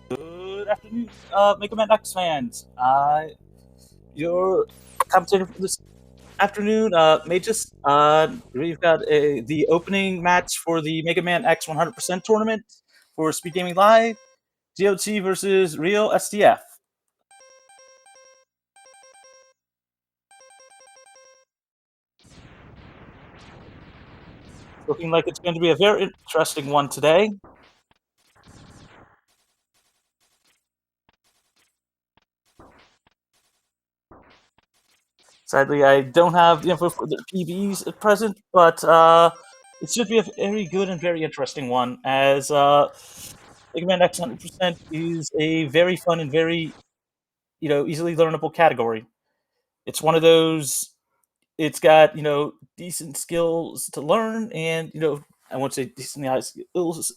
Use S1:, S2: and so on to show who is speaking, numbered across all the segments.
S1: Good afternoon, Mega Man X fans. Your commentator for this afternoon, Magus. We've got the opening match for the Mega Man X 100% tournament for SpeedGaming Live. Giocci versus RealSdf. Looking like it's going to be a very interesting one today. Sadly, I don't have the info for the PBs at present, but it should be a very good and very interesting one, as Mega Man X 100% is a very fun and very, easily learnable category. It's one of those, it's got, decent skills to learn, and, I won't say decent high skills,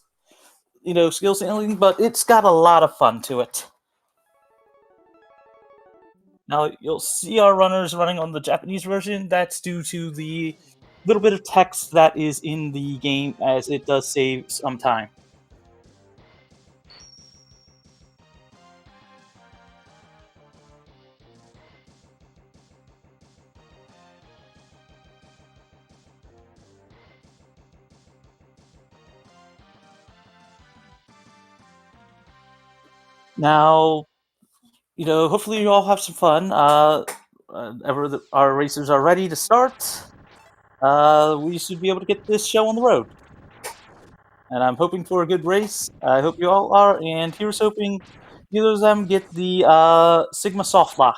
S1: skills handling, but it's got a lot of fun to it. Now, you'll see our runners running on the Japanese version. That's due to the little bit of text that is in the game, as it does save some time. Now, hopefully you all have some fun. Whenever our racers are ready to start, we should be able to get this show on the road. And I'm hoping for a good race. I hope you all are. And here's hoping either of them get the Sigma Softlock.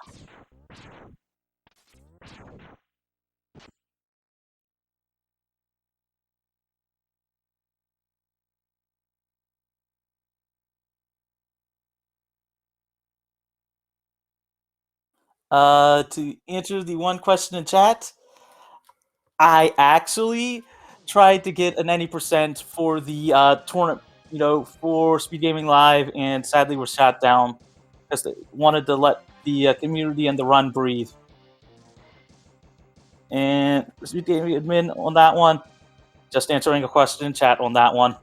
S1: To answer the one question in chat, I actually tried to get a 90% for the tournament, for SpeedGaming Live, and sadly was shot down because they wanted to let the community and the run breathe. And SpeedGaming admin on that one, just answering a question in chat on that one.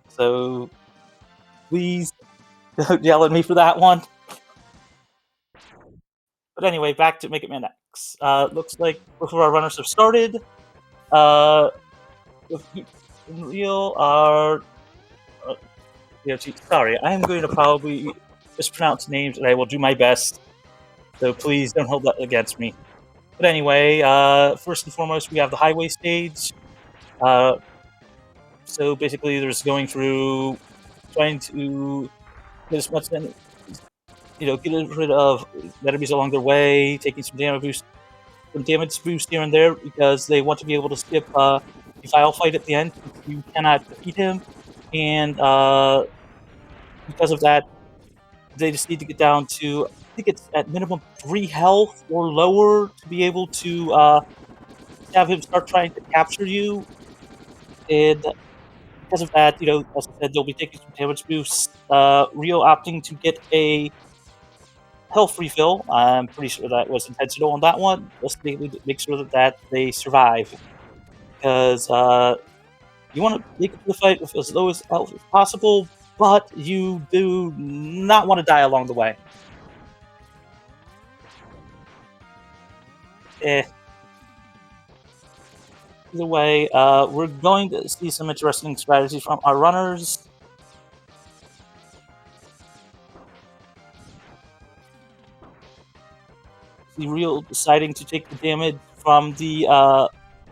S1: So please don't yell at me for that one. But anyway, back to Mega Man X. Looks like both of our runners have started. Real are. Sorry, I am going to probably mispronounce names, and I will do my best. So please don't hold that against me. But anyway, first and foremost, we have the highway stage. So basically, there's going through trying to get as much, get rid of enemies along their way, taking some damage boost here and there, because they want to be able to skip the Vile fight at the end. You cannot defeat him, and because of that, they just need to get down to, I think it's at minimum 3 health or lower to be able to have him start trying to capture you. And because of that, as I said, they'll be taking some damage boosts. Rio opting to get a health refill. I'm pretty sure that was intentional on that one. Just to make sure that they survive. Because you want to make the fight with as low as health as possible, but you do not want to die along the way. Either way, we're going to see some interesting strategies from our runners. The Real deciding to take the damage from the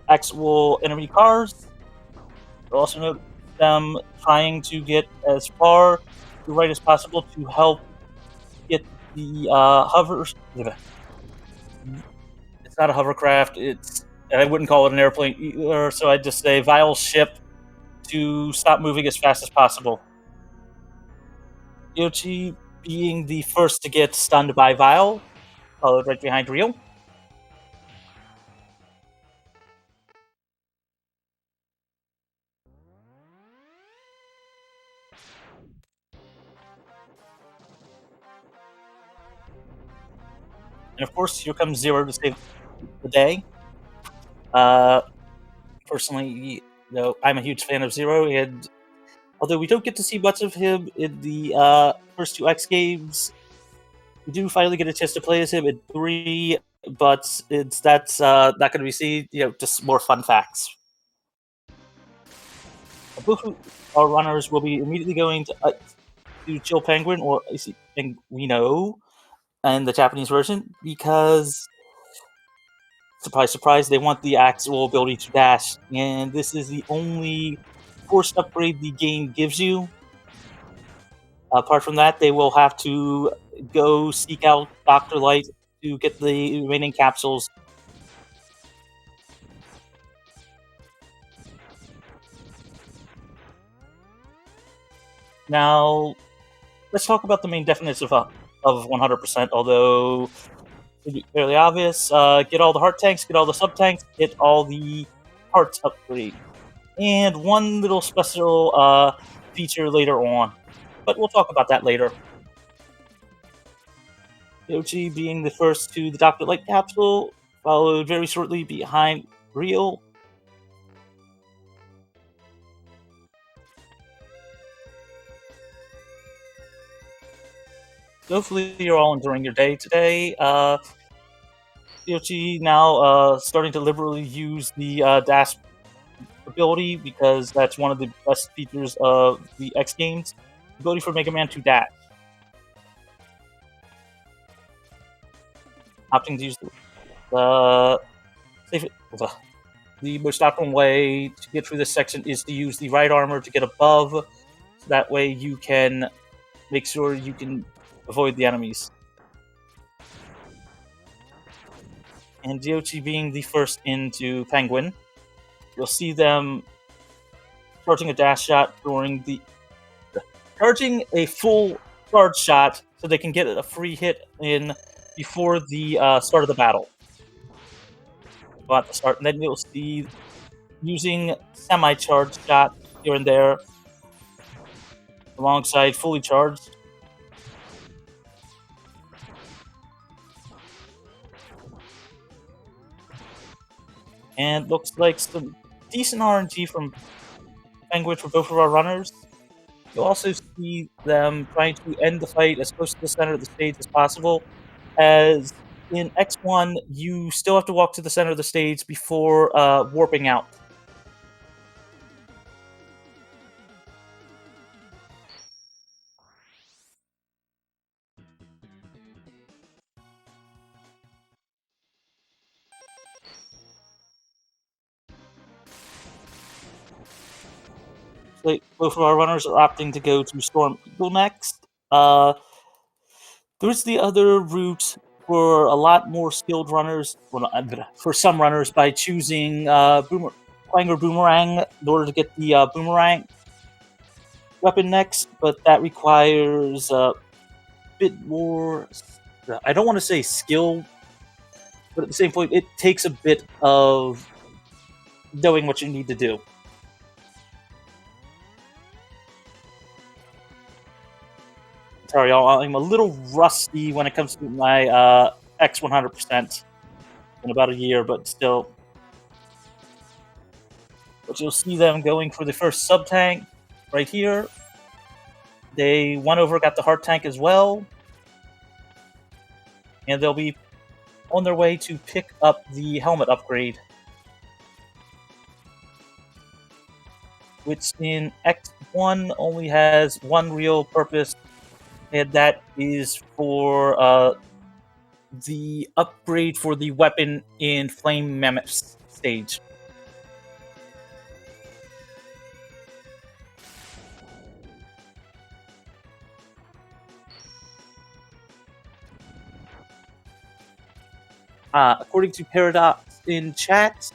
S1: actual enemy cars. You'll also note them trying to get as far to the right as possible to help get the hovers. It's not a hovercraft. I wouldn't call it an airplane either, so I'd just say Vile ship to stop moving as fast as possible. Giocci being the first to get stunned by Vile, followed right behind Real. And of course, here comes Zero to save the day. Personally, I'm a huge fan of Zero, and Although we don't get to see much of him in the first two X games, we do finally get a chance to play as him in 3, but that's not going to be seen. Just more fun facts. Both our runners will be immediately going to Chill Penguin, or Penguino, in the Japanese version, because surprise, surprise, they want the actual ability to dash, and this is the only forced upgrade the game gives you. Apart from that, they will have to go seek out Dr. Light to get the remaining capsules. Now, let's talk about the main definition of 100%, although it's fairly obvious. Get all the heart tanks, get all the sub-tanks, get all the hearts upgrade. And one little special feature later on. But we'll talk about that later. Giocci being the first to the Dr. Light capsule, followed very shortly behind Real. Hopefully you're all enjoying your day today. Giocci now starting to liberally use the dash ability, because that's one of the best features of the X games. Ability for Mega Man to dash. Opting to use the most optimal way to get through this section is to use the right armor to get above. So that way you can make sure you can avoid the enemies. And Giocci being the first into Penguin, you'll see them charging a dash shot charging a full charge shot so they can get a free hit in before the start of the battle. Well, at the start, and then you'll see using semi-charged shot here and there alongside fully charged. And looks like some decent RNG from Penguin for both of our runners. You'll also see them trying to end the fight as close to the center of the stage as possible, as in X1, you still have to walk to the center of the stage before warping out. So both of our runners are opting to go to Storm Eagle next. There's the other route for a lot more skilled runners, for some runners, by choosing Clanger Boomerang in order to get the Boomerang weapon next, but that requires a bit more, I don't want to say skill, but at the same point, it takes a bit of knowing what you need to do. Sorry, y'all, I'm a little rusty when it comes to my X 100% in about a year, but still. But you'll see them going for the first sub-tank right here. They went over, got the heart tank as well. And they'll be on their way to pick up the helmet upgrade, which in X1 only has one real purpose, and that is for the upgrade for the weapon in Flame Mammoth stage. According to Paradox in chat,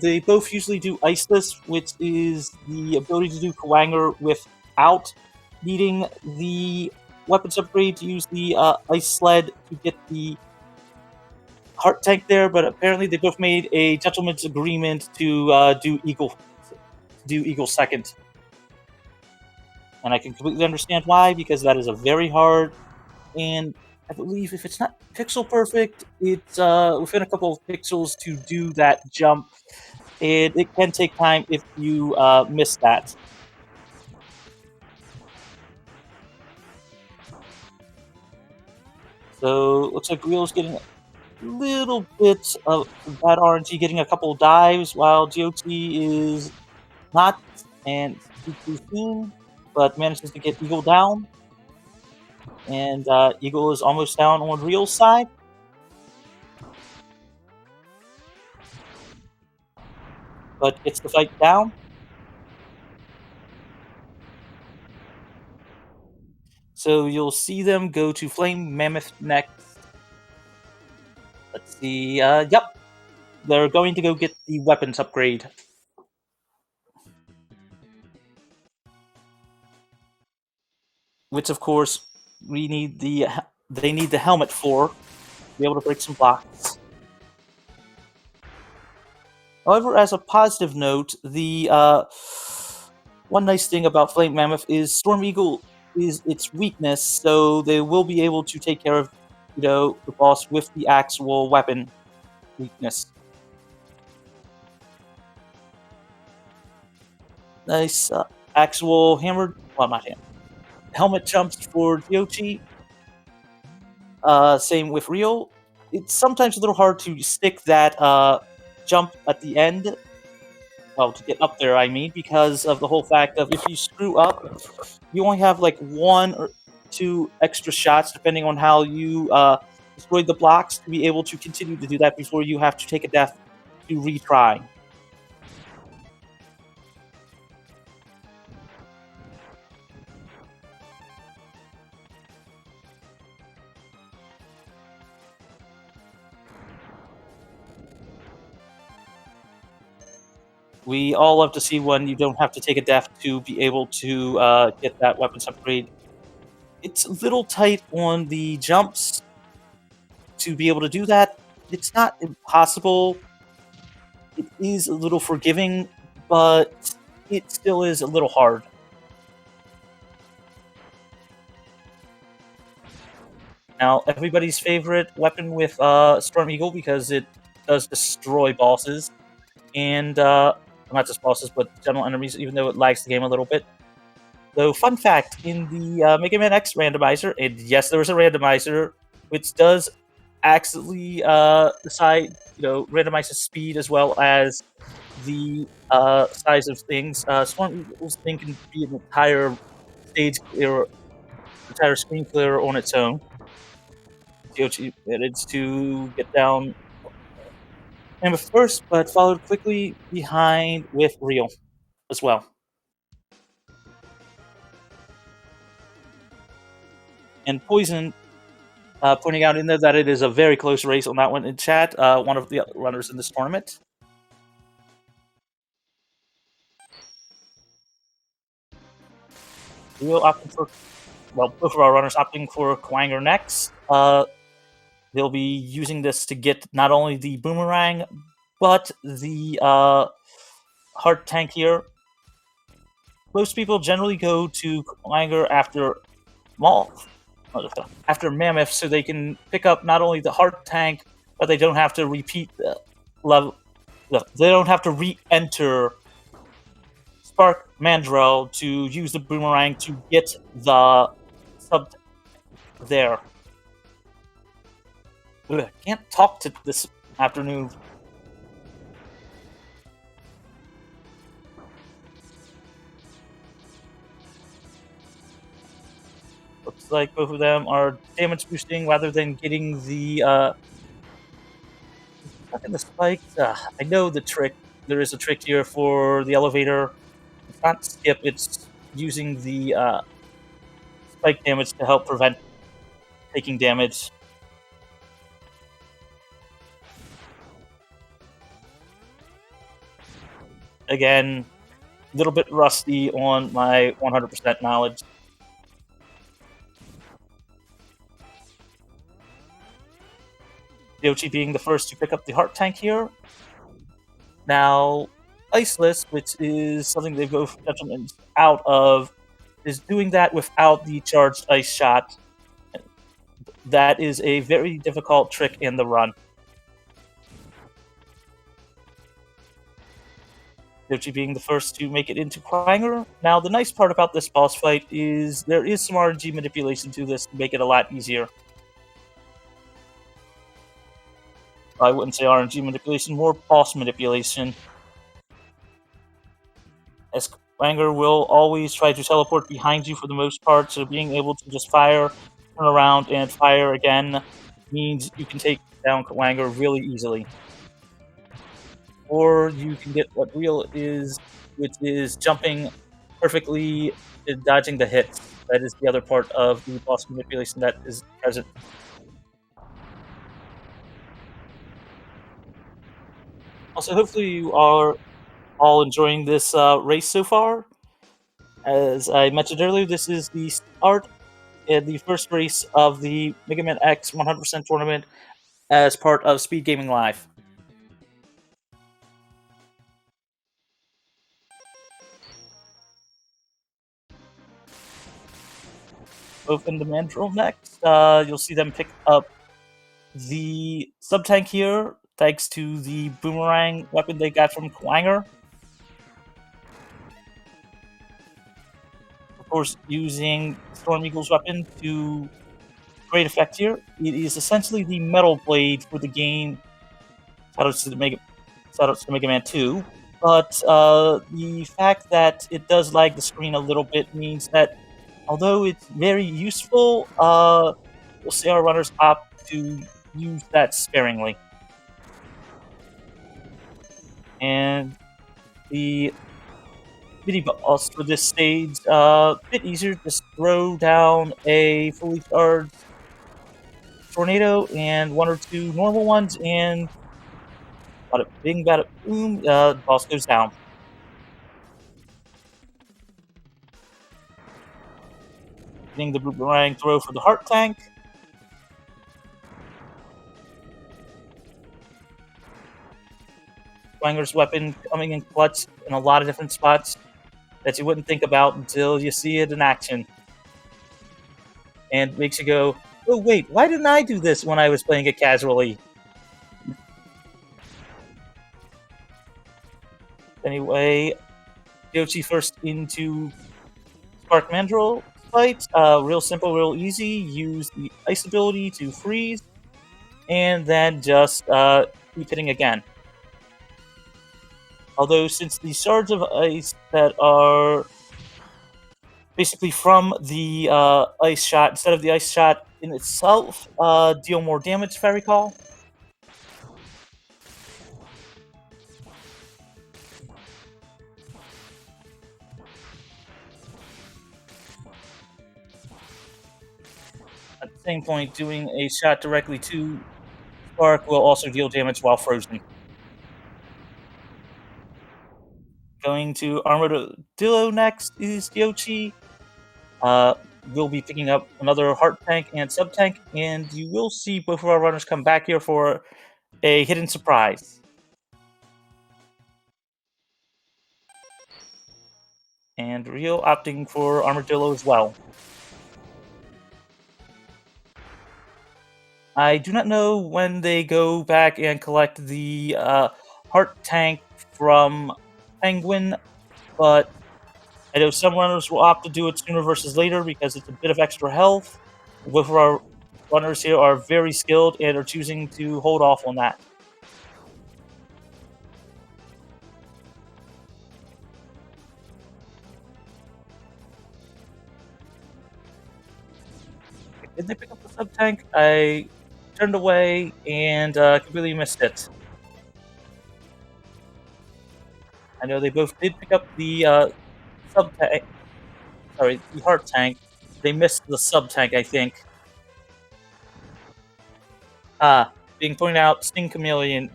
S1: they both usually do Iceless, which is the ability to do Kawanger without needing the weapons upgrade to use the Ice Sled to get the heart tank there, but apparently they both made a gentleman's agreement to do Eagle second. And I can completely understand why, because that is a very hard, and I believe if it's not pixel perfect, it's within a couple of pixels to do that jump, and it can take time if you miss that. So looks like Real's getting a little bit of bad RNG, getting a couple dives, while Giocci is not and too soon, but manages to get Eagle down. And Eagle is almost down on Real's side. But gets the fight down. So you'll see them go to Flame Mammoth next. Let's see. Yep. They're going to go get the weapons upgrade. Which, of course, they need the helmet for to be able to break some blocks. However, as a positive note, the one nice thing about Flame Mammoth is Storm Eagle is its weakness, so they will be able to take care of, the boss with the actual weapon weakness. Nice actual hammer, well, not hammer, helmet jumps for Giocci. Same with Real. It's sometimes a little hard to stick that jump at the end. Well, to get up there, I mean, because of the whole fact of if you screw up, you only have like 1 or 2 extra shots, depending on how you destroy the blocks, to be able to continue to do that before you have to take a death to retry. We all love to see when you don't have to take a death to be able to get that weapons upgrade. It's a little tight on the jumps to be able to do that. It's not impossible. It is a little forgiving, but it still is a little hard. Now, everybody's favorite weapon with Storm Eagle, because it does destroy bosses, and not just bosses, but general enemies, even though it lags the game a little bit. So, fun fact, in the Mega Man X randomizer, and yes, there was a randomizer, which does actually decide, randomize the speed as well as the size of things. Storm Eagle's thing can be an entire stage clear, entire screen clear on its own. Giocci managed to get down and first, but followed quickly behind with Real as well. And Poison pointing out in there that it is a very close race on that one in chat, one of the runners in this tournament. Real opting for, well, both of our runners opting for Kwanger next. They'll be using this to get not only the boomerang, but the heart tank here. Most people generally go to Kwanger after Mammoth, so they can pick up not only the heart tank, but they don't have to repeat the level. They don't have to re-enter Spark Mandrel to use the boomerang to get the sub there. Ugh, can't talk to this afternoon. Looks like both of them are damage boosting rather than getting the the spike. I know the trick. There is a trick here for the elevator. It's not skip, it's using the spike damage to help prevent taking damage. Again, a little bit rusty on my 100% knowledge. Giocci being the first to pick up the heart tank here. Now, Iceless, which is something they both gentlemen out of, is doing that without the charged ice shot. That is a very difficult trick in the run. Giocci being the first to make it into Quanger. Now, the nice part about this boss fight is there is some RNG manipulation to this to make it a lot easier. I wouldn't say RNG manipulation, more boss manipulation. As Quanger will always try to teleport behind you for the most part, so being able to just fire, turn around, and fire again means you can take down Quanger really easily. Or you can get what Real is, which is jumping perfectly and dodging the hits. That is the other part of the boss manipulation that is present. Also, hopefully you are all enjoying this race so far. As I mentioned earlier, this is the start and the first race of the Mega Man X 100% tournament as part of SpeedGaming Live. Open the Mandrill next. You'll see them pick up the sub-tank here, thanks to the boomerang weapon they got from Quanger. Of course, using Storm Eagle's weapon to great effect here. It is essentially the metal blade for the game. Shoutouts to Mega Man 2. But the fact that it does lag the screen a little bit means that although it's very useful, we'll see our runners opt to use that sparingly. And the mini boss for this stage, a bit easier. Just throw down a fully charged tornado and one or two normal ones, and bada bing, bada boom, the boss goes down. Getting the boomerang throw for the heart tank. Quanger's weapon coming in clutch in a lot of different spots that you wouldn't think about until you see it in action. And makes you go, oh wait, why didn't I do this when I was playing it casually? Anyway, Giocci first into Spark Mandrill fight. Real simple, real easy. Use the ice ability to freeze, and then just keep hitting again. Although, since the shards of ice that are basically from the ice shot, instead of the ice shot in itself, deal more damage, if I recall. At the same point, doing a shot directly to Spark will also deal damage while frozen. Going to Armadillo next is Giocci. We'll be picking up another heart tank and sub tank, and you will see both of our runners come back here for a hidden surprise. And Rio opting for Armadillo as well. I do not know when they go back and collect the heart tank from Penguin, but I know some runners will opt to do it sooner versus later because it's a bit of extra health. Both of our runners here are very skilled and are choosing to hold off on that. Did they pick up the sub tank? I turned away and completely missed it. I know they both did pick up the sub tank. Sorry, the heart tank. They missed the sub tank, I think. Being pointed out, Sting Chameleon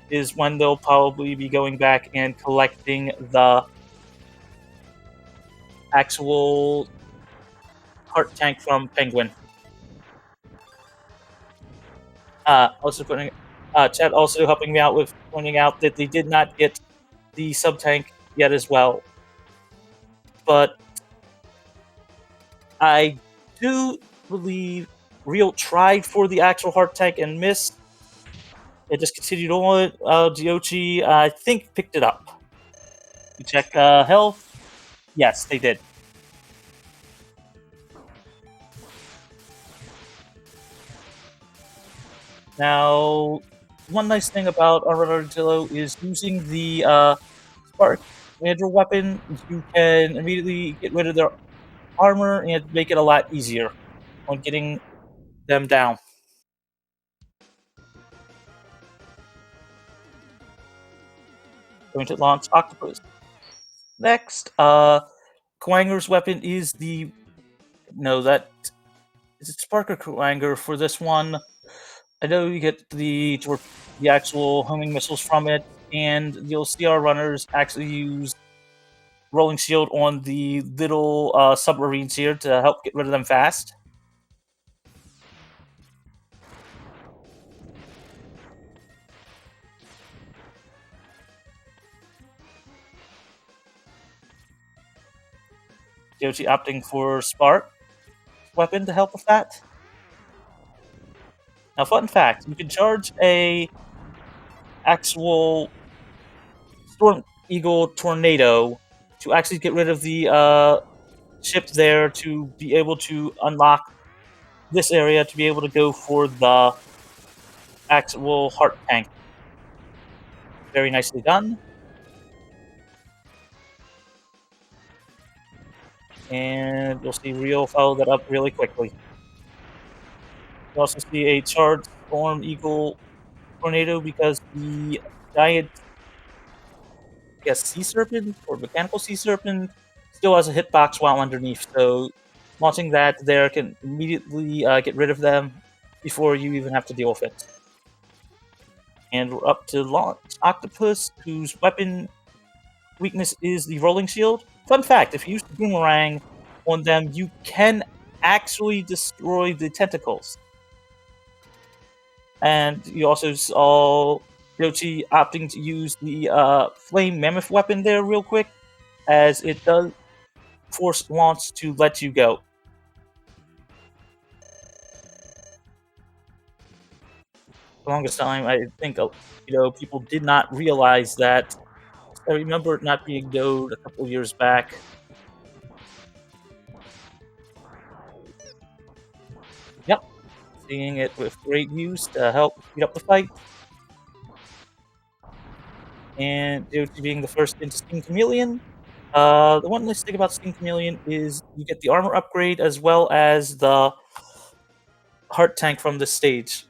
S1: is when they'll probably be going back and collecting the actual heart tank from Penguin. Also putting Chad also helping me out with pointing out that they did not get the sub tank yet as well. But I do believe Real tried for the actual heart tank and missed. It just continued on. Giocci, I think, picked it up. Check health. Yes, they did. Now, one nice thing about Armadillo is using the Spark Commander weapon, you can immediately get rid of their armor and make it a lot easier on getting them down. Going to launch Octopus. Next, Quanger's weapon is the is it Spark or Quanger for this one? I know you get the actual homing missiles from it, and you'll see our runners actually use Rolling Shield on the little submarines here to help get rid of them fast. Giocci opting for Spark weapon to help with that. Now, fun fact, you can charge a actual Storm Eagle Tornado to actually get rid of the ship there to be able to unlock this area to be able to go for the actual heart tank. Very nicely done. And you'll see Real follow that up really quickly. You also see a charged Storm Eagle Tornado because the giant, I guess, Sea Serpent or Mechanical Sea Serpent still has a hitbox while underneath, so launching that there can immediately get rid of them before you even have to deal with it. And we're up to launch Octopus, whose weapon weakness is the Rolling Shield. Fun fact, if you use the Boomerang on them, you can actually destroy the tentacles. And you also saw Giocci opting to use the Flame Mammoth weapon there real quick, as it does force launch to let you go. The longest time, I think, people did not realize that. I remember it not being known a couple years back. Yep, seeing it with great use to help speed up the fight. And Giocci being the first into Steam Chameleon. The one nice thing about Steam Chameleon is you get the armor upgrade as well as the heart tank from this stage.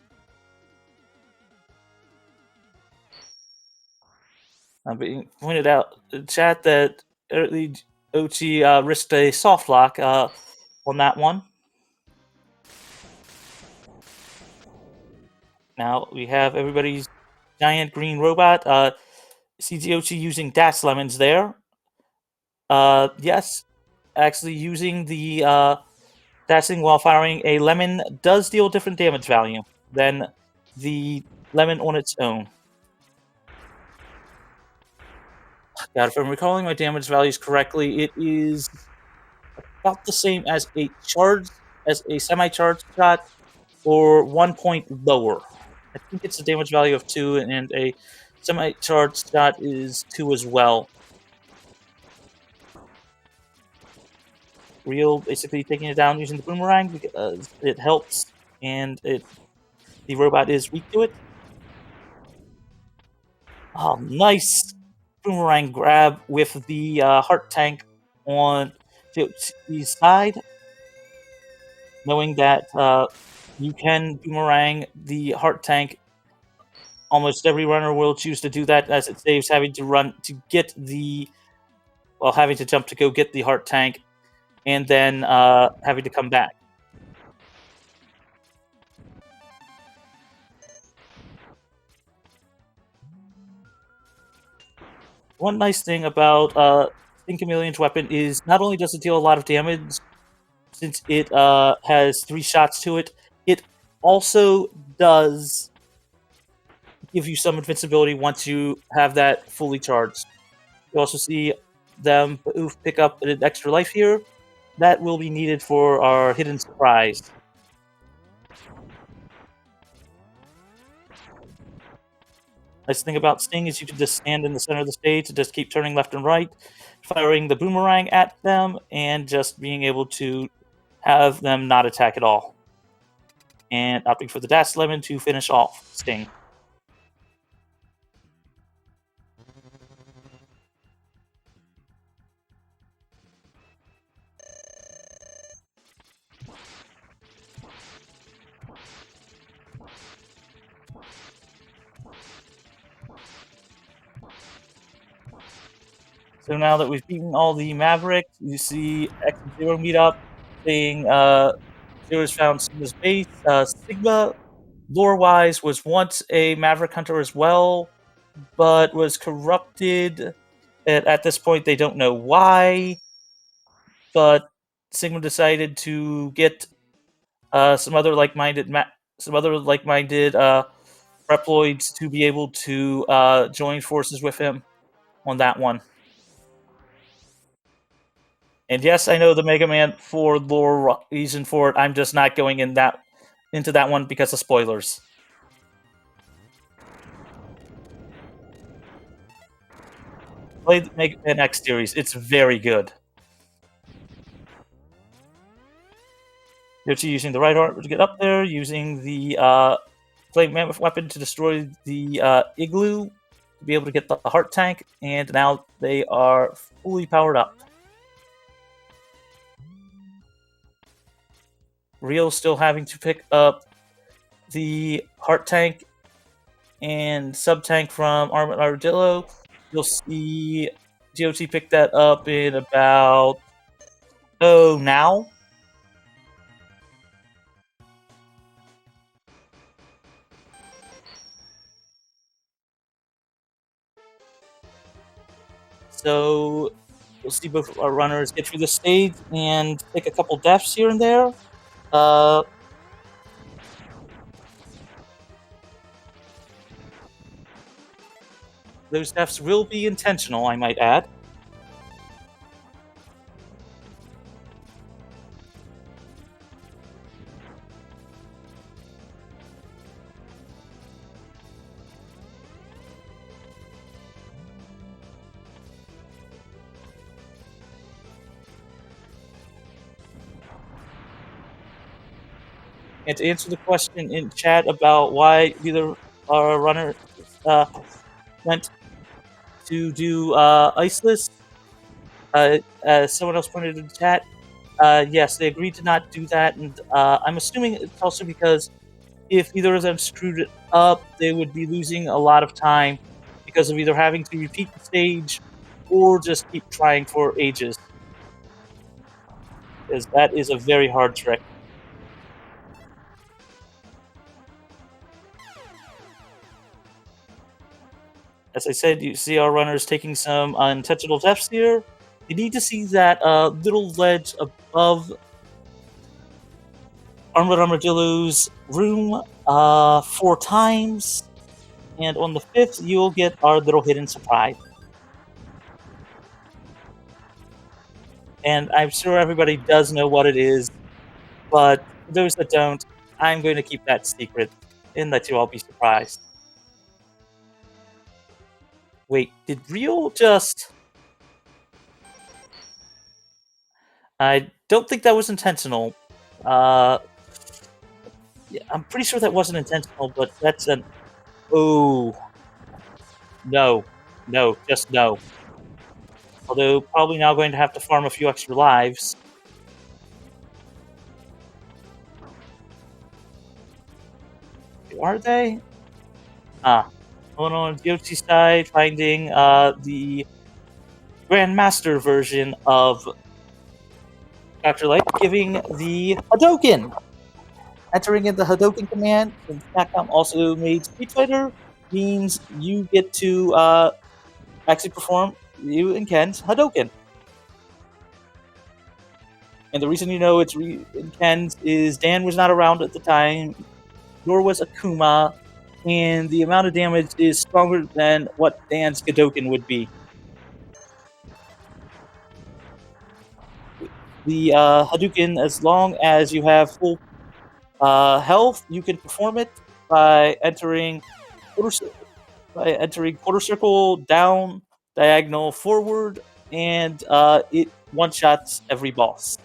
S1: Being pointed out in chat that early Ochi risked a soft lock on that one. Now we have everybody's giant green robot. CGOchi using Dash Lemons there. Yes, actually using the dashing while firing a lemon does deal different damage value than the lemon on its own. God, if I'm recalling my damage values correctly, it is about the same as a semi-charged shot, or 1 point lower. I think it's a damage value of 2, and a semi-charged shot is 2 as well. Real basically taking it down using the boomerang because it helps, and the robot is weak to it. Oh, nice boomerang grab with the heart tank on the side, knowing that you can boomerang the heart tank. Almost every runner will choose to do that, as it saves having to run to get having to jump to go get the heart tank, and then having to come back. One nice thing about Steam Chameleon's weapon is not only does it deal a lot of damage, since it has 3 shots to it, it also does give you some invincibility once you have that fully charged. You also see them pick up an extra life here. That will be needed for our hidden surprise. Nice thing about Sting is you can just stand in the center of the stage and just keep turning left and right, firing the boomerang at them, and just being able to have them not attack at all. And opting for the Dash Lemon to finish off Sting. So now that we've beaten all the Mavericks, you see X and Zero meet up, saying Zero's found Sigma's base. Sigma, lore-wise, was once a Maverick hunter as well, but was corrupted. At this point, they don't know why, but Sigma decided to get some other like-minded Reploids to be able to join forces with him on that one. And yes, I know the Mega Man 4 lore reason for it. I'm just not going into that one because of spoilers. Play the Mega Man X series. It's very good. Giocci using the right arm to get up there, using the Flame Mammoth weapon to destroy the Igloo, to be able to get the Heart Tank, and now they are fully powered up. Real still having to pick up the Heart Tank and Sub-Tank from Armored Armadillo. You'll see Giocci pick that up in about... now? So we'll see both our runners get through the stage and take a couple deaths here and there. Those deaths will be intentional, I might add. And to answer the question in chat about why either our runner went to do Iceless, as someone else pointed in the chat, yes, they agreed to not do that, and I'm assuming it's also because if either of them screwed it up, they would be losing a lot of time because of either having to repeat the stage or just keep trying for ages. Because that is a very hard trick. As I said, you see our runners taking some unintentional deaths here. You need to see that little ledge above Armored Armadillo's room 4 times, and on the 5th, you'll get our little hidden surprise. And I'm sure everybody does know what it is, but for those that don't, I'm going to keep that secret and let you all be surprised. Wait, did Real just... I don't think that was intentional. Yeah, I'm pretty sure that wasn't intentional, but that's an... Oh. No. No, just no. Although, probably now going to have to farm a few extra lives. Are they? Going on Giocchi's side, finding the Grandmaster version of Dr. Light, giving the Hadouken. Entering in the Hadouken command, since Capcom also made Street Fighter, means you get to actually perform Ryu and Ken's Hadouken. And the reason you know it's Ryu and Ken's is Dan was not around at the time, nor was Akuma, and the amount of damage is stronger than what Dan's Hadouken would be. The Hadouken, as long as you have full health, you can perform it by entering by entering quarter circle, down, diagonal, forward, and it one-shots every boss.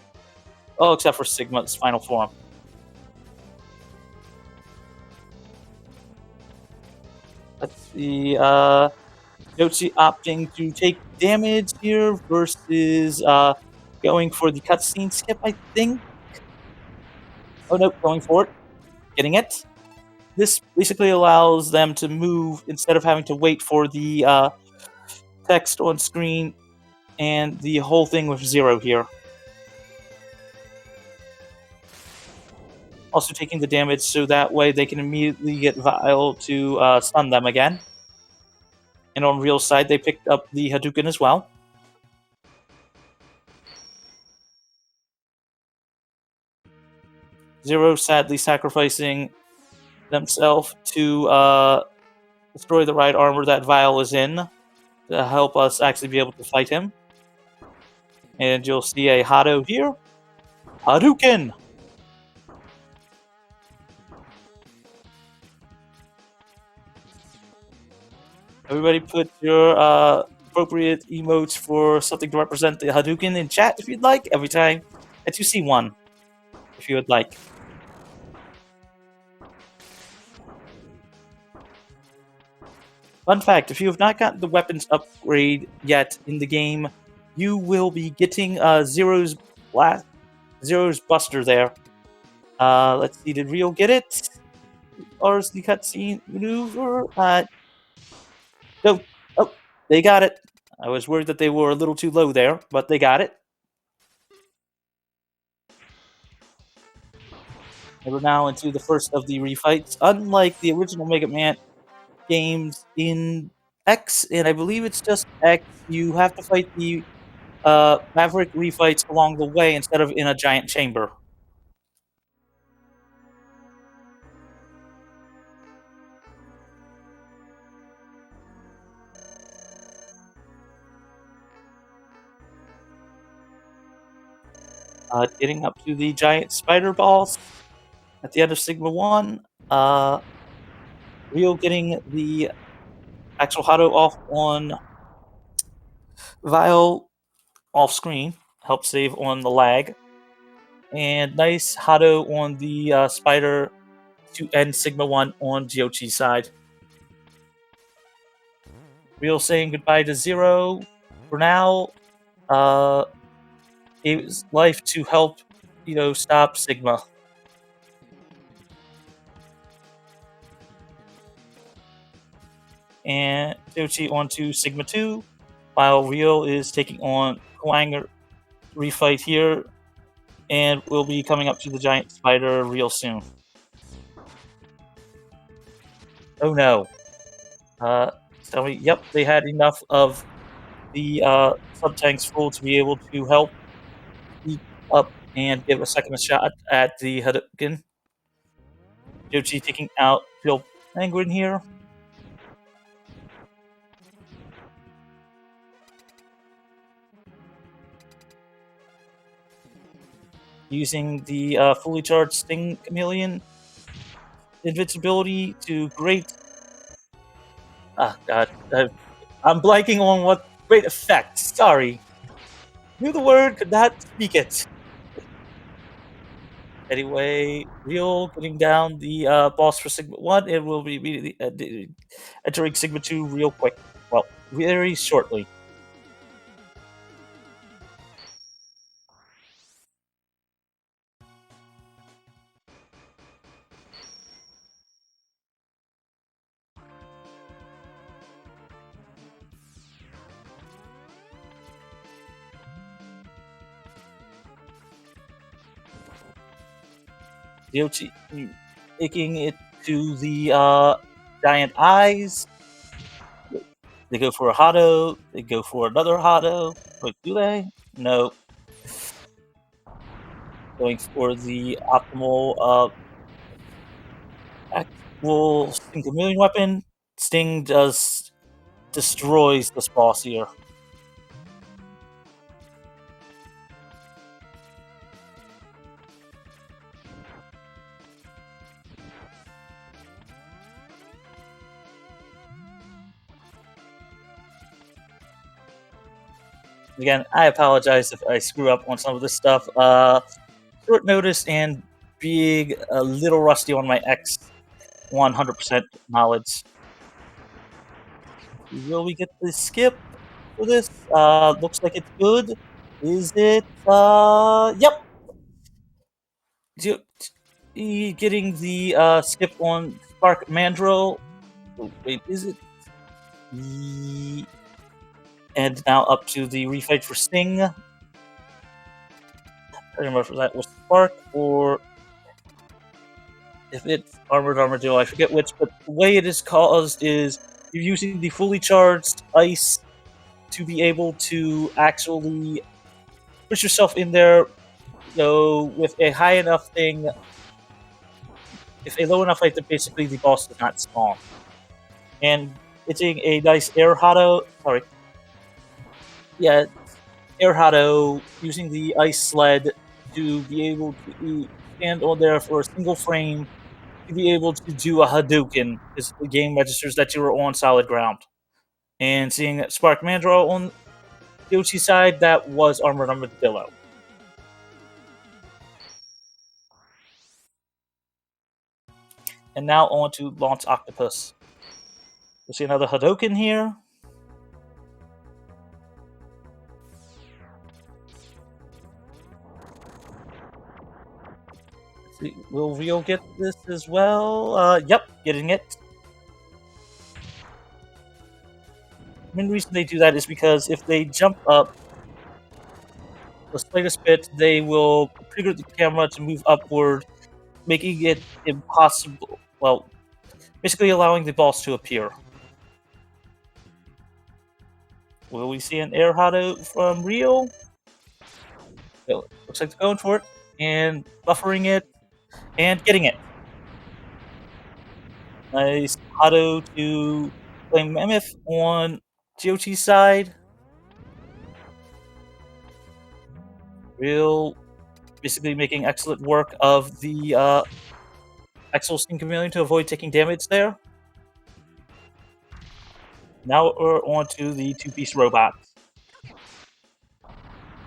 S1: Oh, except for Sigma's final form. Let's see, Giocci opting to take damage here versus going for the cutscene skip, I think. Oh no, going for it. Getting it. This basically allows them to move instead of having to wait for the text on screen and the whole thing with 0 here. Also taking the damage so that way they can immediately get Vile to stun them again. And on Real's side, they picked up the Hadouken as well. Zero sadly sacrificing themselves to destroy the right armor that Vile is in to help us actually be able to fight him. And you'll see a Hado here. Hadouken! Everybody put your appropriate emotes for something to represent the Hadouken in chat if you'd like, every time that you see one, if you would like. Fun fact, if you have not gotten the weapons upgrade yet in the game, you will be getting Zero's Buster there. Let's see, did Real get it? Or is the cutscene maneuver? No. Oh, they got it. I was worried that they were a little too low there, but they got it. And we're now into the first of the refights. Unlike the original Mega Man games in X, and I believe it's just X, you have to fight the Maverick refights along the way instead of in a giant chamber. Getting up to the giant spider balls at the end of Sigma 1. Rio getting the actual Hado off on Vile off screen. Help save on the lag. And nice Hado on the spider to end Sigma 1 on Giocci's side. Real saying goodbye to Zero for now. Gave his life to help, stop Sigma. And Giocci onto Sigma 2, while Real is taking on Kwanger refight here, and will be coming up to the giant spider real soon. Oh no. Tell me, yep, they had enough of the sub-tanks full to be able to help keep up and give a second shot at the Hadouken. Giocci taking out Phil Penguin here. Using the fully charged Sting Chameleon invincibility to great... Ah, God. I'm blanking on what great effect. Sorry. Knew the word, could not speak it. Anyway, Real getting down the boss for Sigma 1, and will be immediately entering Sigma 2 real quick. Well, very shortly. Giocci taking it to the giant eyes. They go for a Hado. They go for another Hado. Wait, do they? No. Going for the optimal actual Sting Chameleon weapon. Sting just destroys this boss here. Again, I apologize if I screw up on some of this stuff. Short notice and being a little rusty on my X 100% knowledge. Will we get the skip for this? Looks like it's good. Is it? Yep. Getting the skip on Spark Mandrill. Oh, wait, is it? And now up to the refight for Sting. I don't remember if that was Spark or if it's Armored Armadillo. I forget which, but the way it is caused is you're using the fully charged ice to be able to actually push yourself in there. So with a high enough thing, if a low enough height, then basically the boss does not spawn. And hitting a nice air Hado, sorry, yeah, air Hado using the ice sled to be able to stand on there for a single frame to be able to do a Hadouken, because the game registers that you are on solid ground. And seeing Spark Mandrill on Giocci's side, that was Armored Armadillo. And now on to Launch Octopus. We'll see another Hadouken here. Let's see, will Real get this as well? Yep, getting it. The main reason they do that is because if they jump up the slightest bit, they will trigger the camera to move upward, making it impossible. Well, basically allowing the boss to appear. Will we see an air Hado from Real? So, looks like they're going for it, and buffering it, and getting it. Nice Hado to Flame Mammoth on Giocci's side. Real basically making excellent work of the Axel Sting Chameleon to avoid taking damage there. Now we're on to the two-piece robot.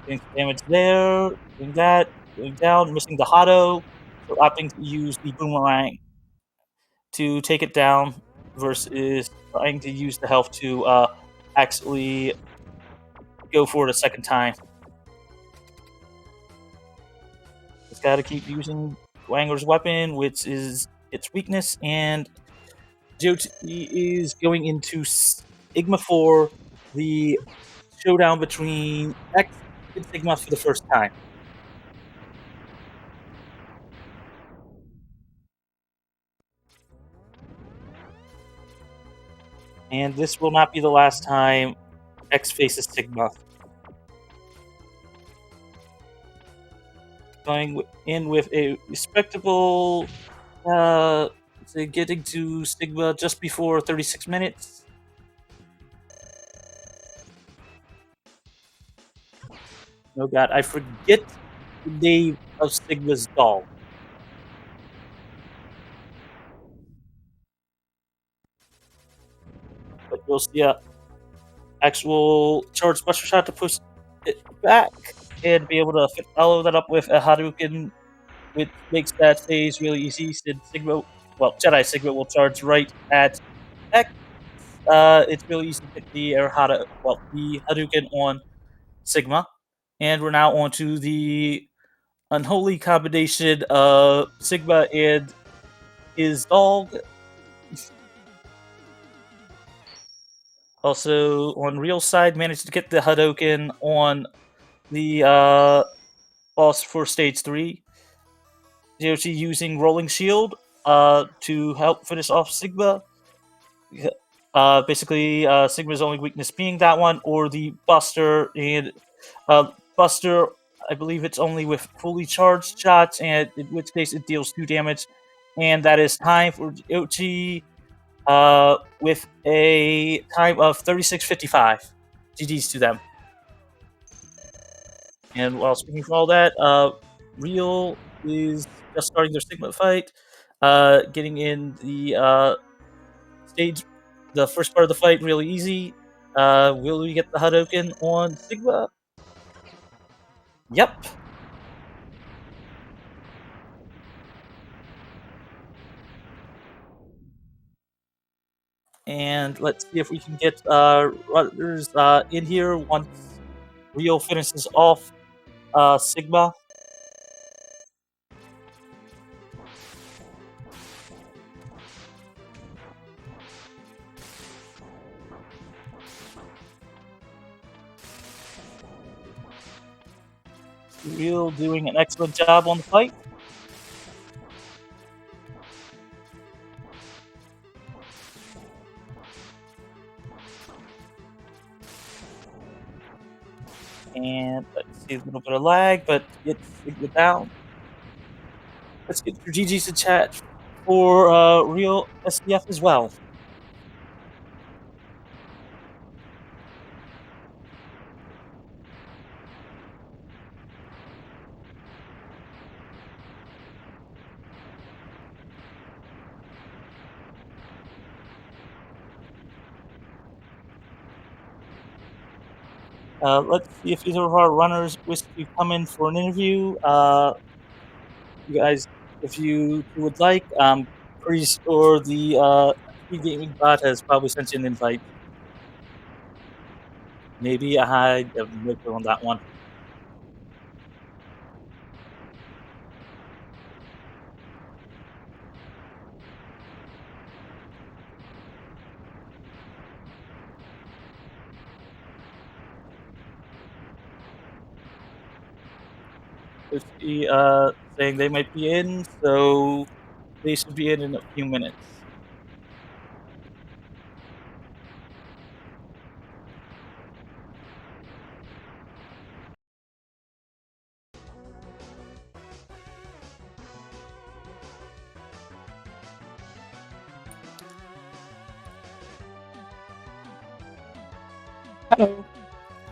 S1: Doing damage there, doing that, going down, missing the Hado, so opting to use the Boomerang to take it down versus trying to use the health to actually go for it a second time. Just gotta keep using Wanger's weapon, which is its weakness, and Giocci is going into Sigma for the showdown between X and Sigma for the first time. And this will not be the last time X faces Sigma. Going in with a respectable, getting to Sigma just before 36 minutes. Oh god, I forget the name of Sigma's doll. But you'll see a actual charge special shot to push it back and be able to follow that up with a Hadouken, which makes that phase really easy. Since Sigma, well, Jedi Sigma will charge right at X. It's really easy to hit the the Hadouken on Sigma. And we're now on to the unholy combination of Sigma and his dog. Also, on Real side, managed to get the Hadouken on the boss for stage 3. Giocci using Rolling Shield to help finish off Sigma. Basically, Sigma's only weakness being that one, or the Buster, and Buster, I believe it's only with fully charged shots, and in which case it deals 2 damage, and that is time for Giocci with a time of 36:55. GG's to them. And while speaking for all that, Real is just starting their Sigma fight, getting in the stage, the first part of the fight really easy. Will we get the Hadouken on Sigma? Yep. And let's see if we can get runners in here once Rio finishes off Sigma. Rio doing an excellent job on the fight. And let's see, a little bit of lag, but get it down. Let's get your GGs to chat for RealSdf as well. Let's see if either of our runners wish to come in for an interview. You guys, if you would like, Priest or the SpeedGaming bot has probably sent you an invite. Maybe I have no clue on that one. Let's see, saying they might be in, so they should be in a few minutes.
S2: Hello.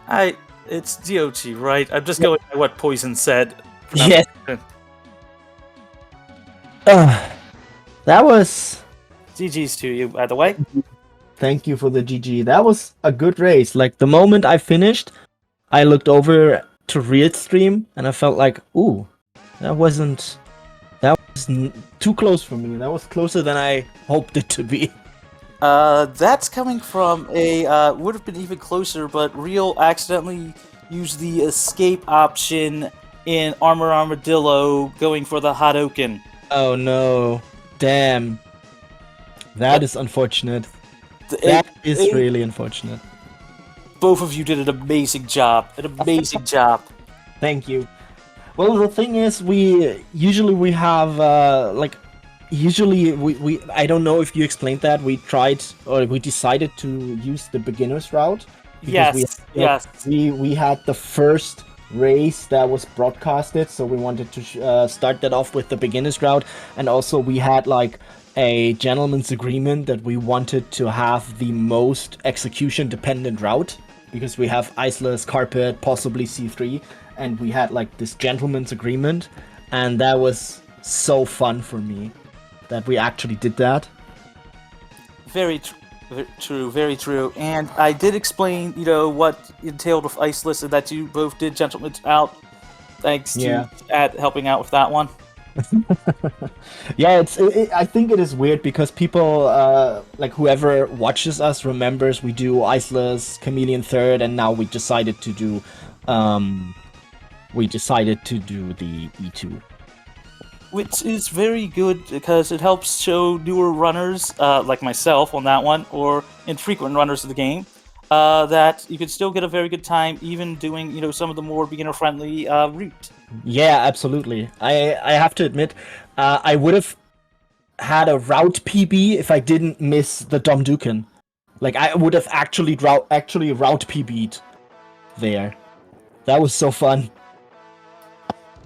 S1: Hi, it's Giocci, right? I'm just going by what Poison said.
S2: Yeah. That was...
S1: GG's to you, by the way.
S2: Thank you for the GG. That was a good race. Like, the moment I finished, I looked over to Real Stream, and I felt like, ooh, that was too close for me. That was closer than I hoped it to be.
S1: That's coming from a, would have been even closer, but Real accidentally used the escape option in Armadillo going for the Hadouken.
S2: Oh no. Damn. That is unfortunate. That is really unfortunate.
S1: Both of you did an amazing job. An amazing job.
S2: Thank you. Well, the thing is, we have, like, we I don't know if you explained that, we decided to use the beginner's route.
S1: Yes,
S2: We had the first race that was broadcasted, so we wanted to start that off with the beginner's route, and also we had, like, a gentleman's agreement that we wanted to have the most execution-dependent route, because we have Iceless, Carpet, possibly C3, and we had, like, this gentleman's agreement, and that was so fun for me that we actually did that.
S1: Very true, very true. And I did explain, what entailed with Iceless, and that you both did gentleman's out. Thanks to helping out with that one.
S2: Yeah, I think it is weird because people, like, whoever watches us remembers we do Iceless, Chameleon third, and now we decided to do the E2.
S1: Which is very good because it helps show newer runners, like myself on that one, or infrequent runners of the game, that you could still get a very good time even doing, some of the more beginner-friendly route.
S2: Yeah, absolutely. I have to admit, I would have had a route PB if I didn't miss the Hadouken. Like, I would have actually route PB'd there. That was so fun.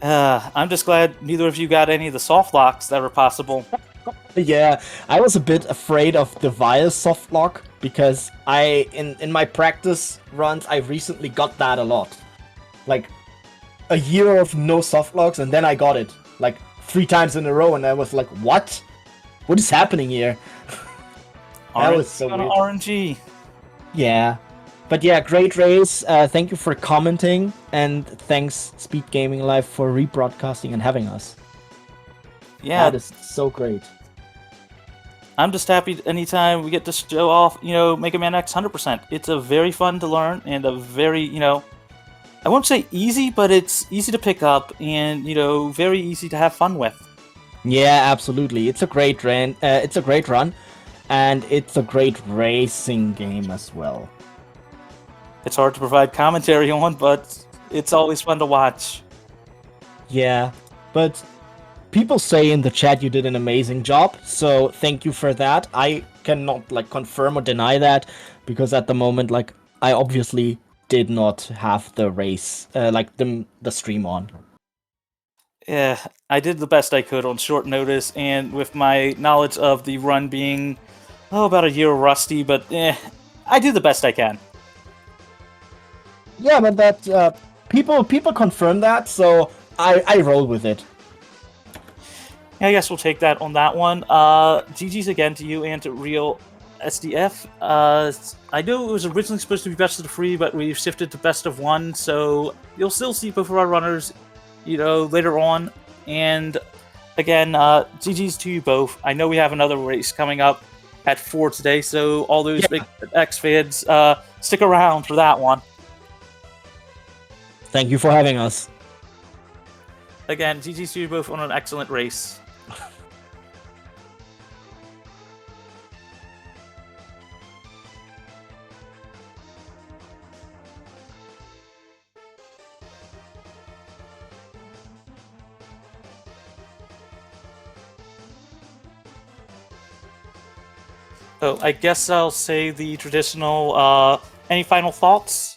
S1: I'm just glad neither of you got any of the soft locks that were possible.
S2: Yeah, I was a bit afraid of the Vile soft lock because in my practice runs I recently got that a lot. Like, a year of no soft locks, and then I got it like 3 times in a row, and I was like, what is happening here? That was so weird.
S1: RNG.
S2: Yeah, But yeah, great race. Thank you for commenting, and thanks Speed Gaming Live for rebroadcasting and having us.
S1: Yeah,
S2: that is so great.
S1: I'm just happy anytime we get to show off, Mega Man X 100%. It's a very fun to learn and a very, I won't say easy, but it's easy to pick up and, very easy to have fun with.
S2: Yeah, absolutely. It's a great run. It's a great run, and it's a great racing game as well.
S1: It's hard to provide commentary on, but it's always fun to watch.
S2: Yeah, but people say in the chat you did an amazing job, so thank you for that. I cannot confirm or deny that, because at the moment I obviously did not have the race the stream on.
S1: Yeah, I did the best I could on short notice, and with my knowledge of the run being about a year rusty, but I do the best I can.
S2: Yeah, but that people confirm that, so I roll with it.
S1: I guess we'll take that on that one. GG's again to you and to RealSdf. I know it was originally supposed to be best of the three, but we've shifted to best of one, so you'll still see both of our runners, later on. And again, GG's to you both. I know we have another race coming up at 4 today, so all those big X fans, stick around for that one.
S2: Thank you for having us.
S1: Again, GG's to you both on an excellent race. So I guess I'll say the traditional, any final thoughts?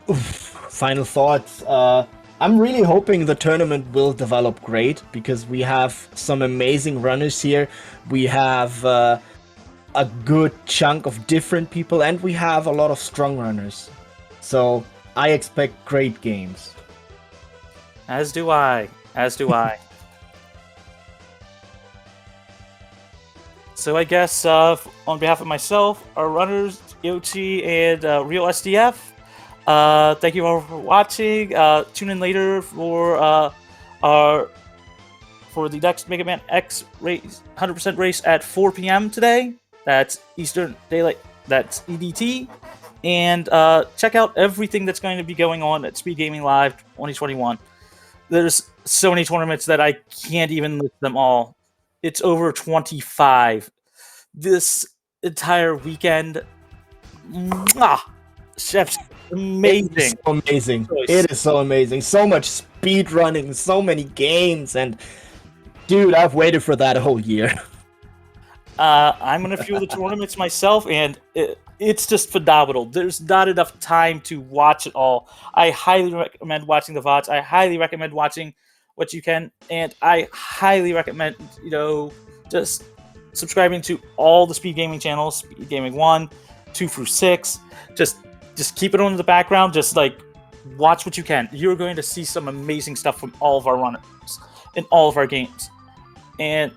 S2: Final thoughts. I'm really hoping the tournament will develop great, because we have some amazing runners here. We have a good chunk of different people, and we have a lot of strong runners. So I expect great games.
S1: As do I. So I guess on behalf of myself, our runners, Giocci and RealSdf, thank you all for watching. Tune in later for the next Mega Man X race, 100% race at 4 p.m. today. That's Eastern Daylight. That's EDT. And check out everything that's going to be going on at Speed Gaming Live 2021. There's so many tournaments that I can't even list them all. It's over 25 this entire weekend. Chef's amazing.
S2: It's so amazing. It is so amazing. So much speed running, so many games, and dude, I've waited for that a whole year.
S1: I'm in a few of the tournaments myself, and it's just phenomenal. There's not enough time to watch it all. I highly recommend watching the VODs. I highly recommend watching what you can, and I highly recommend, just subscribing to all the Speed Gaming channels, Speed Gaming 1, 2 through 6. Just keep it on in the background. Just watch what you can. You're going to see some amazing stuff from all of our runners in all of our games. And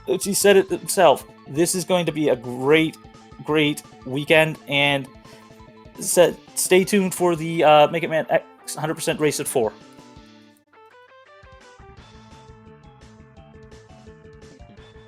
S1: he said it himself. This is going to be a great weekend, and stay tuned for the Mega Man X 100% race at 4.